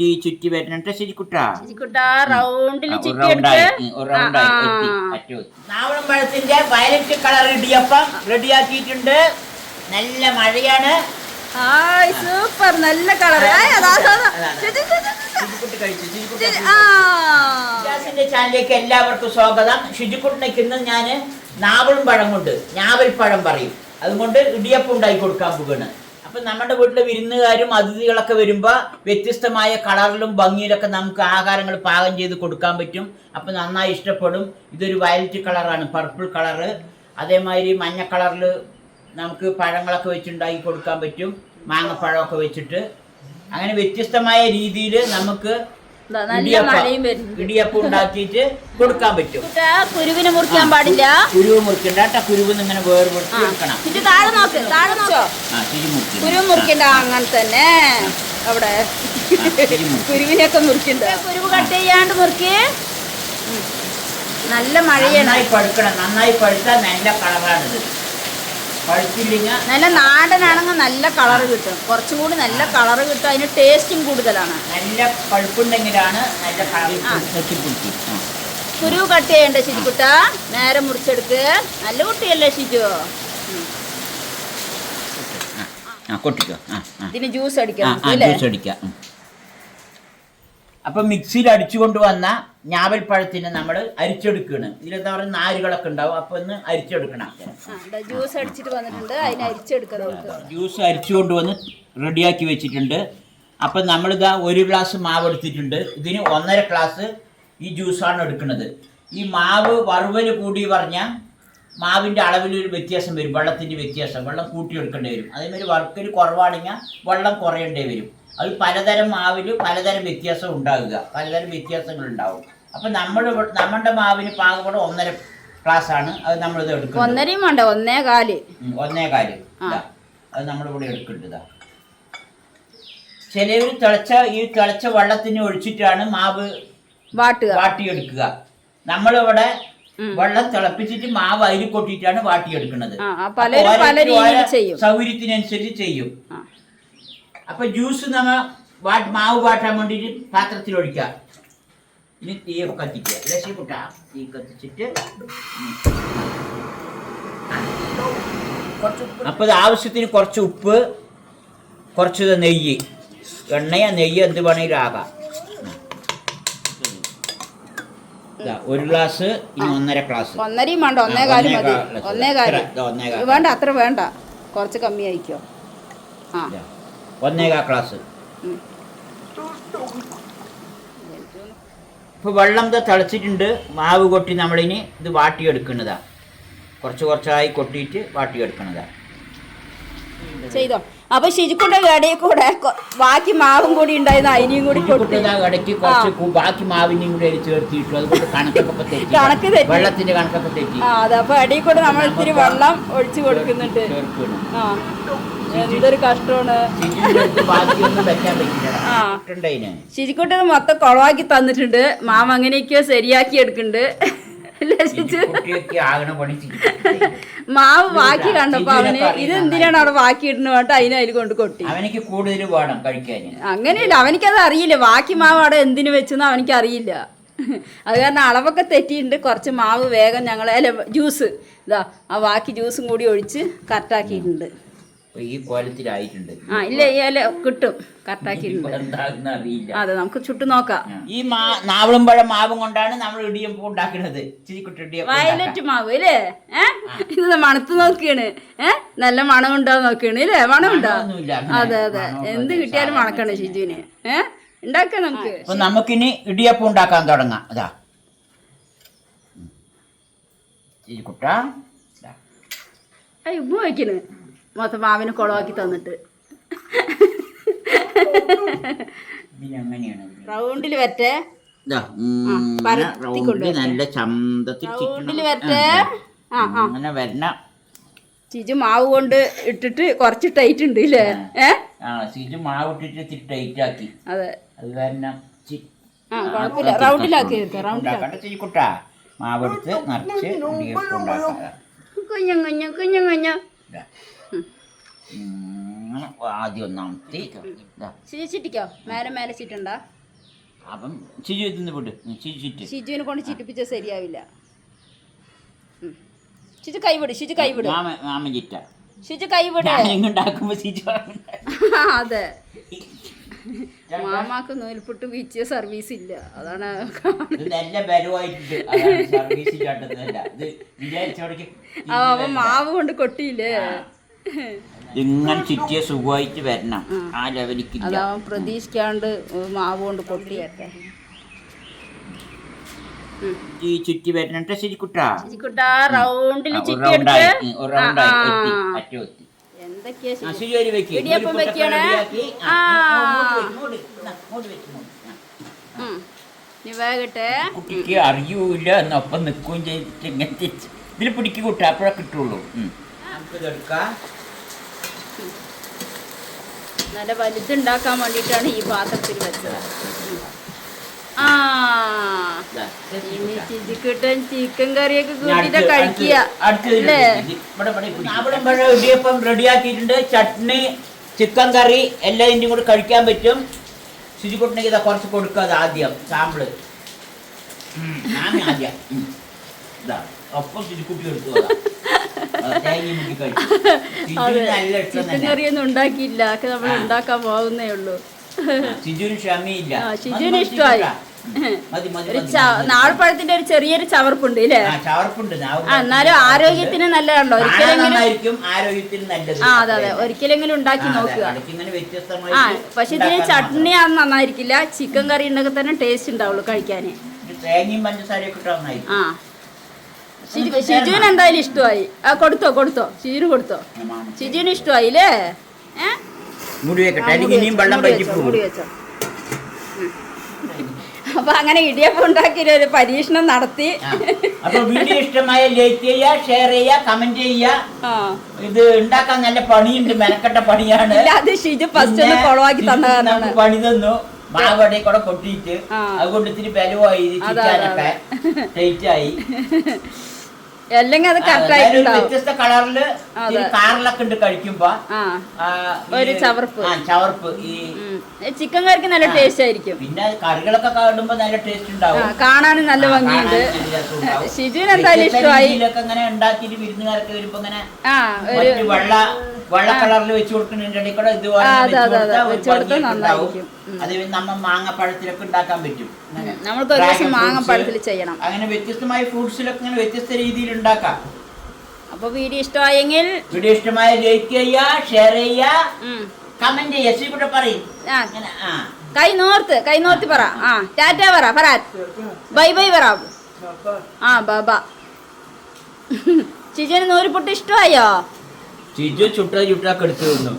ചുറ്റി ചുറ്റി വരണിട്ട് ശരിക്കുട്ടാ റൗണ്ടിൽ നാവളം പഴത്തിന്റെ വയലറ്റ് കളർ ഇടിയപ്പം റെഡിയാക്കിയിട്ടുണ്ട്. നല്ല മഴയാണ്. സൂപ്പർ, നല്ല കളർ. ചാനലിലേക്ക് എല്ലാവർക്കും സ്വാഗതം. ഷിജുക്കുട്ടിനേക്ക് ഇന്ന് ഞാൻ നാവളം പഴം കൊണ്ട് ഞാവൽപ്പഴം പറയും, അതുകൊണ്ട് ഇടിയപ്പം ഉണ്ടാക്കി കൊടുക്കാൻ പോവുകയാണ്. അപ്പൊ നമ്മുടെ വീട്ടിലെ വിരുന്നുകാരും അതിഥികളൊക്കെ വരുമ്പോ വ്യത്യസ്തമായ കളറിലും ഭംഗിയിലൊക്കെ നമുക്ക് ആഹാരങ്ങൾ പാകം ചെയ്ത് കൊടുക്കാൻ പറ്റും. അപ്പൊ നന്നായി ഇഷ്ടപ്പെടും. ഇതൊരു വയലറ്റ് കളറാണ്, പർപ്പിൾ കളറ്. അതേമാതിരി മഞ്ഞ കളറിൽ നമുക്ക് പഴങ്ങളൊക്കെ വെച്ചുണ്ടാക്കി കൊടുക്കാൻ പറ്റും, മാങ്ങപ്പഴമൊക്കെ വെച്ചിട്ട്. അങ്ങനെ വ്യത്യസ്തമായ രീതിയിൽ നമുക്ക് ഇടിയപ്പം ഉണ്ടാക്കിയിട്ട് കൊടുക്കാൻ പറ്റും. കുരുവിനെ മുറിക്കാൻ പാടില്ല. കുരുവ് മുറിക്കണ്ട, കുരുവിന്ന് ഇങ്ങനെ വേറെ എടുക്കണം. കുരുവ് മുറിക്കണ്ട, അങ്ങനെ തന്നെ അവിടെ കുരുവിനെയൊക്കെ മുറിക്കണ്ട. കുരുവ് കട്ട് ചെയ്യാണ്ട് മുറിക്ക്. നല്ല മഴയാണ്. നന്നായി പഴുക്കണം. നന്നായി പഴുത്താൽ നല്ല കളറാണിത്. നല്ല നാടനാണെങ്കിൽ നല്ല കളർ കിട്ടും, കുറച്ചും കൂടി നല്ല കളർ കിട്ടും. അതിന് ടേസ്റ്റും കൂടുതലാണ്. നല്ല പഴുപ്പുണ്ടെങ്കിലാണ് നല്ല കളർ. കുരു കട്ട് ചെയ്യണ്ട ഷിജുക്കുട്ട, നേരെ മുറിച്ചെടുക്ക്. നല്ല കുട്ടിയല്ലേ ഷിജു. ഇതിന് ജ്യൂസ് അടിക്കാം. അപ്പൊ മിക്സിയിൽ അടിച്ചു കൊണ്ടുവന്ന ഞാവൽപ്പഴത്തിന് നമ്മൾ അരിച്ചെടുക്കുകയാണ്. ഇതിലെന്താ പറയുക, നാരുകളൊക്കെ ഉണ്ടാവും. അപ്പൊ ഒന്ന് അരിച്ചെടുക്കണം. ജ്യൂസ് അടിച്ചിട്ട് വന്നിട്ടുണ്ട്, അതിന് അരിച്ചെടുക്കണം. ജ്യൂസ് അരിച്ചു കൊണ്ടുവന്ന് റെഡിയാക്കി വെച്ചിട്ടുണ്ട്. അപ്പൊ നമ്മളിതാ 1 ഗ്ലാസ് മാവ് എടുത്തിട്ടുണ്ട്. ഇതിന് 1.5 ഗ്ലാസ് ഈ ജ്യൂസാണ് എടുക്കുന്നത്. ഈ മാവ് വറുവല് കൂടി പറഞ്ഞാൽ മാവിൻ്റെ അളവിലൊരു വ്യത്യാസം വരും, വെള്ളത്തിൻ്റെ വ്യത്യാസം. വെള്ളം കൂട്ടിയെടുക്കേണ്ടി വരും. അതേമാതിരി വറുക്കൽ കുറവാണെങ്കിൽ വെള്ളം കുറയേണ്ടി വരും. അത് പലതരം മാവിൽ പലതരം വ്യത്യാസം ഉണ്ടാകുക, പലതരം വ്യത്യാസങ്ങൾ ഉണ്ടാവും. അപ്പം നമ്മുടെ മാവിന് പാകപ്പെടെ 1.5 ഗ്ലാസ് ആണ്. അത് നമ്മളിത് എടുക്കുന്നത്. 1.25 അത് നമ്മളിവിടെ എടുക്കേണ്ടതാ. ചിലവർ തിളച്ച വെള്ളത്തിന് ഒഴിച്ചിട്ടാണ് മാവ് വാട്ടിയെടുക്കുക. നമ്മളിവിടെ വെള്ളം തിളപ്പിച്ചിട്ട് മാവ് അരി കൊട്ടിയിട്ടാണ് വാട്ടിയെടുക്കുന്നത്. സൗകര്യത്തിനനുസരിച്ച് ചെയ്യും. അപ്പൊ ജ്യൂസ് മാവ് വാട്ടാൻ വേണ്ടിയിട്ട് പാത്രത്തിൽ ഒഴിക്കാം. ഇനി തീ കത്തിക്കുക. ലക്ഷ്മിക്കുട്ട തീ കത്തിച്ചിട്ട് അപ്പൊ ഇത് ആവശ്യത്തിന് കുറച്ച് ഉപ്പ്, കുറച്ച് നെയ്യ്, എണ്ണയോ നെയ്യ് എന്ത് വേണമെങ്കിലും ആകാം. 1 ഗ്ലാസ്, ഇനി 1.5 ഗ്ലാസ്. 1.25 വേണ്ട, അത്ര വേണ്ട, കുറച്ച് കമ്മി ആയിക്കോ. 1.25 ഗ്ലാസ്. ഇപ്പോൾ വെള്ളം തിളച്ചിട്ടുണ്ട്. മാവ് കൊട്ടി നമ്മളിനി ഇത് വാട്ടിയെടുക്കുന്നതാ. കുറച്ചായി കൊട്ടിയിട്ട് വാട്ടിയെടുക്കുന്നതാ. ചെയ്തോ. അപ്പൊ ഷിജുക്കുട്ട ഇടയിൽ കൂടെ ബാക്കി മാവും കൂടി ഉണ്ടായിരുന്നു, അതിനെയും കൂടി ഇടയ്ക്ക് കുറച്ച് ബാക്കി മാവിനെയും കൂടി ചേർത്തിട്ടു. അതുകൊണ്ട് കണക്ക് തെറ്റി, വെള്ളത്തിന്റെ കണക്കൊക്കെ തെറ്റി. അതെ, അപ്പൊ ഇടയിൽ കൂടെ നമ്മൾ ഇത്തിരി വെള്ളം ഒഴിച്ചു കൊടുക്കുന്നുണ്ട്. എന്തൊരു കഷ്ടമാണ്. ഷിജിക്കുട്ടത് മൊത്തം കുളവാക്കി തന്നിട്ടുണ്ട്. മാമ അങ്ങനെയൊക്കെയോ ശരിയാക്കി എടുക്കുന്നുണ്ട്. മാവ് ബാക്കി കണ്ടപ്പോ അവന് ഇത് എന്തിനാണ് അവിടെ ബാക്കി ഇടുന്നത് പറഞ്ഞിട്ട് അതിൽ കൊണ്ട് കൊട്ടി. അവനിക്ക് കൂടുതൽ വേണം കഴിക്കാൻ. അങ്ങനെയല്ല, അവനിക്കത് അറിയില്ല. ബാക്കി മാവ് അവിടെ എന്തിനു വെച്ചെന്ന് അവനിക്ക് അറിയില്ല. അത് കാരണം അളവൊക്കെ തെറ്റിയിട്ടുണ്ട്. കുറച്ച് മാവ് വേഗം ജ്യൂസ് ഇതാ ആ ബാക്കി ജ്യൂസും കൂടി ഒഴിച്ച് കറക്റ്റാക്കിയിട്ടുണ്ട്. ഈ കോലത്തിലായിട്ടുണ്ട്. ഇല്ല കിട്ടും, കറക്റ്റാക്കിയിട്ടുണ്ട്. അതെ, നമുക്ക് ചുട്ടു നോക്കാം. ഈ നാവളം പഴം മാവും കൊണ്ടാണ് നമ്മൾ ഇടിയപ്പം ഉണ്ടാക്കുന്നത്. വയലറ്റ് മാവ് അല്ലേ? ഇത് മണത്ത് നോക്കിയാണ്. നല്ല മണം ഉണ്ടാവും നോക്കിയാണ് അല്ലേ? മണം ഉണ്ടോ? അതെ, എന്ത് കിട്ടിയാലും മണക്കണം ഷിജുവിന്. ഉണ്ടാക്കാം നമുക്ക്. നമുക്കിനി ഇടിയപ്പം ഉണ്ടാക്കാൻ തുടങ്ങാം. അതാ കുട്ടാ ഉമ്മ വയ്ക്കണ് മൊത്തം മാവിന് കുളമാക്കി തന്നിട്ട്. റൗണ്ടിൽ വരട്ടെ, നല്ല ചന്തത്തിൽ വരട്ടെ. അങ്ങനെ വരണം. ചിജു മാവ് കൊണ്ട് ഇട്ടിട്ട് കുറച്ച് ടൈറ്റ് ഉണ്ട് ഇല്ലേ? ചിജു മാവ് ഇട്ടിട്ട് ടൈറ്റ് ആക്കി. അതെ, അത് കാരണം കുഴപ്പമില്ല. റൗണ്ടിലാക്കി കുട്ടാ മാവെടുത്ത് നിറച്ച് കുഞ്ഞു അങ്ങനെ ആദ്യം ഒന്നാമത്തി ഇതാ. ചിറ്റിക്കോ മേലെ മേലെ ചിറ്റുണ്ടോ? അപ്പം ചിജു ഇതിന്ന് വിട്, ചിരിച്ചിട്ട് ഷിജുവിനെ കൊണ്ട് ചിറ്റിപ്പിച്ച ശരിയാവില്ല. ഷിജു കൈവിട്, ഷിജു കൈവിട്, മാമൻ ചിറ്റ ഷിജു കൈവിട്. ഉണ്ടാക്കുമ്പോ ചിജു അതെ, മാമാക്ക് നൂൽപുട്ട് വീച്ചിയ സർവീസ് ഇല്ല, അതാണ്. നല്ല ബലമായിട്ടുണ്ട് സർവീസ് ചാട്ടുന്നതല്ല ഇത് വിചാരിച്ചോടേക്ക്. അപ്പൊ മാവ് കൊണ്ട് കൊട്ടിയില്ലേ? ഇങ്ങനെ ചുറ്റിയ സുഖമായിട്ട് വരണം, ആ ലെവലിക്ക്. അതാവും പ്രതീക്ഷിക്കാണ്ട് മാവ് കൊണ്ട് കൊട്ടിയൊക്കെ. ഈ ചുറ്റി വരണിട്ട് ശരിക്കുട്ടാ റൗണ്ടിൽ ചുറ്റി എന്തൊക്കെയാ ഇടിയപ്പം വെക്കണേ. നീ വേഗട്ടെ. കുട്ടിക്ക് അറിയൂല എന്നൊപ്പം നിൽക്കുകയും ചെയ്തിട്ട് ഇങ്ങനെ തിരിച്ച് ഇതിൽ പിടിക്ക് കൂട്ട, അപ്പോഴേ കിട്ടുള്ളൂ. നല്ല വലുതുണ്ടാക്കാൻ വേണ്ടിയിട്ടാണ് ഈ പാത്രത്തിൽ വെച്ചത്. ഇനി ചിജിക്കിട്ടൻ ചിക്കൻ കറിയൊക്കെ കൂട്ടിട്ട് കഴിക്കുക അല്ലേ? ഇടിയപ്പം റെഡിയാക്കിയിട്ടുണ്ട്. ചട്നി, ചിക്കൻ കറി എല്ലാം ഇതിൻ്റെ കൂടെ കഴിക്കാൻ പറ്റും. ശുചിക്കുട്ടനെങ്കിൽ ഇതാ കുറച്ച് കൊടുക്കാതെ ആദ്യം സാമ്പിള്. ആദ്യം ഇതാ ഒപ്പം ശുചിക്കുട്ടി എടുത്തു. ചിക്കൻ കറിയൊന്നും ഉണ്ടാക്കിയില്ല, ഒക്കെ നമ്മൾ ഉണ്ടാക്കാൻ പോകുന്നേ ഉള്ളൂ. ഷിജുവിന് ക്ഷമയില്ല. ഷിജുവിന് ഇഷ്ടമായി. നാൾപ്പഴത്തിന്റെ ഒരു ചെറിയൊരു ചവർപ്പുണ്ട് ഇല്ലേ? ചവർപ്പുണ്ട്, എന്നാലും ആരോഗ്യത്തിന് നല്ലതാണല്ലോ. ഒരിക്കലെങ്കിലും ആരോഗ്യത്തിന് നല്ലത്. അതെ അതെ, ഒരിക്കലെങ്കിലും ഉണ്ടാക്കി നോക്കുക. പക്ഷെ ഇതിന് ചട്നി അത് നന്നായിരിക്കില്ല, ചിക്കൻ കറി ഉണ്ടെങ്കിൽ തന്നെ ടേസ്റ്റ് ഉണ്ടാവുള്ളൂ കഴിക്കാന്. തേങ്ങയും പഞ്ചസാരയൊക്കെ നന്നായി. ആ ഷിജുവിന് എന്തായാലും ഇഷ്ടമായി. കൊടുത്തോ കൊടുത്തോ, ഷിജുവിന് കൊടുത്തോ. ഷിജുവിന് ഇഷ്ടമായി അല്ലേ? മുടി വെക്കട്ടെ, അല്ലെങ്കിൽ ഇനിയും വെള്ളം പറ്റി മൂടി വെച്ചോ. അപ്പൊ അങ്ങനെ ഇടിയപ്പം ഉണ്ടാക്കിയ ഒരു പരീക്ഷണം നടത്തി. അപ്പൊ വീഡിയോ ഇഷ്ടമായ ലൈക്ക് ചെയ്യുക, ഷെയർ ചെയ്യുക, കമന്റ് ചെയ്യുക. ഇത് ഉണ്ടാക്കാൻ നല്ല പണിയുണ്ട്, മെനക്കെട്ട പണിയാണ്. അത് ഷിജു ഫസ്റ്റ് ഒന്ന് കൊളവാക്കി തന്നതാണ്. പണി തന്നു, മാവടെ കൂടെ കൊട്ടിയിട്ട്, അതുകൊണ്ട് ഇത്തിരി ബലമായി, ചിക്കാനൊക്കെ ടൈറ്റായി. അല്ലെങ്കിൽ അത് കറക്റ്റായിട്ടുണ്ടാവും. വ്യത്യസ്ത കളറില് കാറിലൊക്കെ ഉണ്ട് കഴിക്കുമ്പോ ഒരു ചവർപ്പ്. ചവർപ്പ് ഈ ചിക്കൻ കറിക്ക് നല്ല ടേസ്റ്റ് ആയിരിക്കും. പിന്നെ കറികളൊക്കെ കാണുമ്പോ നല്ല ടേസ്റ്റ് ഉണ്ടാവും, കാണാനും നല്ല ഭംഗിയുണ്ട്. ഷിജുവിന് എന്തായാലും ഇഷ്ടമായി. ഇങ്ങനെ ഉണ്ടാക്കിയിട്ട് വിരുന്നുകാരൊക്കെ വരുമ്പോ ഇങ്ങനെ വെള്ള കളറിൽ വെച്ച് കൊടുക്കുന്നതിന്റെ കൂടെ ഇതുപോലെ നന്നായിരിക്കും. അത് നമ്മ മാങ്ങപ്പഴത്തിലൊക്കെ ഉണ്ടാക്കാൻ പറ്റും. നമ്മൾക്ക് ഒരു ദിവസം മാങ്ങപ്പഴത്തിൽ ചെയ്യണം. അങ്ങനെ വ്യത്യസ്തമായ ഫ്രൂട്ട്സിലൊക്കെ ഇങ്ങനെ വ്യത്യസ്ത രീതിയിൽ ഉണ്ടാക്കാം. അപ്പൊ വീഡിയോ ഇഷ്ടമായെങ്കിൽ ലൈക്ക് ചെയ്യുക, ഷെയർ ചെയ്യുക, കമന്റ് ചെയ്യുക. ശ്രീകുട്ട പറയും കൈ നോർത്തി പറ. ടാറ്റ പറ, ബൈ ബൈ പറ. ബാബാ. ചിജുവിന് നൂൽപുട്ട് ഇഷ്ടമായോ? ചിജു ചുട്ട എടുത്തു തന്നു.